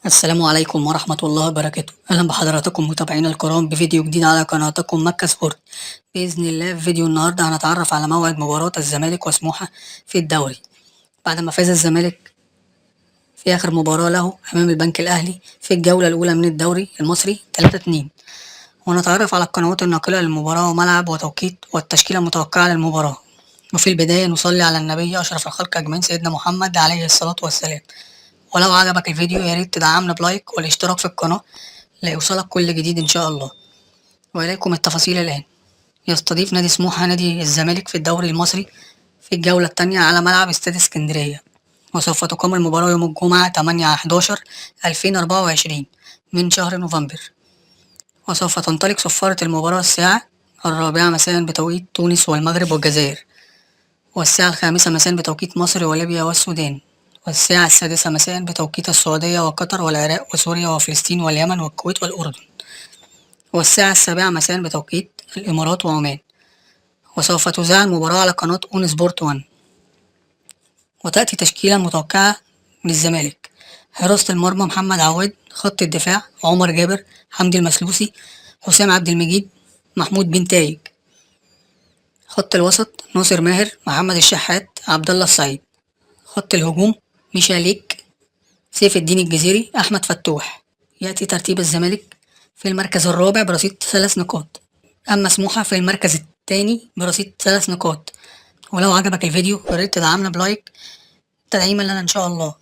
السلام عليكم ورحمة الله وبركاته. أهلا بحضراتكم متابعينا الكرام بفيديو جديد على قناتكم مكة سبورت. بإذن الله في فيديو النهاردة هنتعرف على موعد مباراة الزمالك وسموحة في الدوري بعد ما فاز الزمالك في آخر مباراة له أمام البنك الأهلي في الجولة الأولى من الدوري المصري 3-2. ونتعرف على القنوات الناقلة للمباراة وملعب وتوقيت والتشكيلة المتوقعة للمباراة. وفي البداية نصلي على النبي أشرف الخلق أجمعين سيدنا محمد عليه الصلاة والسلام. ولو عجبك الفيديو ياريت تدعمنا بلايك والاشتراك في القناة ليوصلك كل جديد إن شاء الله. وإليكم التفاصيل الآن. يستضيف نادي سموحة نادي الزمالك في الدوري المصري في الجولة الثانية على ملعب استاد اسكندرية، وسوف تقام المباراة يوم الجمعة 8/11/2024 من شهر نوفمبر. وسوف تنطلق صفارة المباراة الساعة 4 مساء بتوقيت تونس والمغرب والجزائر، والساعة 5 مساء بتوقيت مصر وليبيا والسودان، والساعة 6 مساء بتوقيت السعودية وقطر والعراق وسوريا وفلسطين واليمن والكويت والأردن، والساعة 7 مساء بتوقيت الإمارات وعمان. وسوف تذاع المباراة على قناة أون سبورت 1. وتأتي تشكيلة متوقعة للزمالك: حراسة المرمى محمد عواد، خط الدفاع عمر جابر، حمدي المسلوسي، حسام عبد المجيد، محمود بن تايج. خط الوسط ناصر ماهر، محمد الشحات، عبد الله السعيد. خط الهجوم ميشاليك، سيف الدين الجزيري، أحمد فتوح. يأتي ترتيب الزمالك في المركز الرابع برصيد 3 نقاط، أما سموحة في المركز الثاني برصيد 3 نقاط. ولو عجبك الفيديو ياريت تدعمنا بلايك تدعيما لنا إن شاء الله.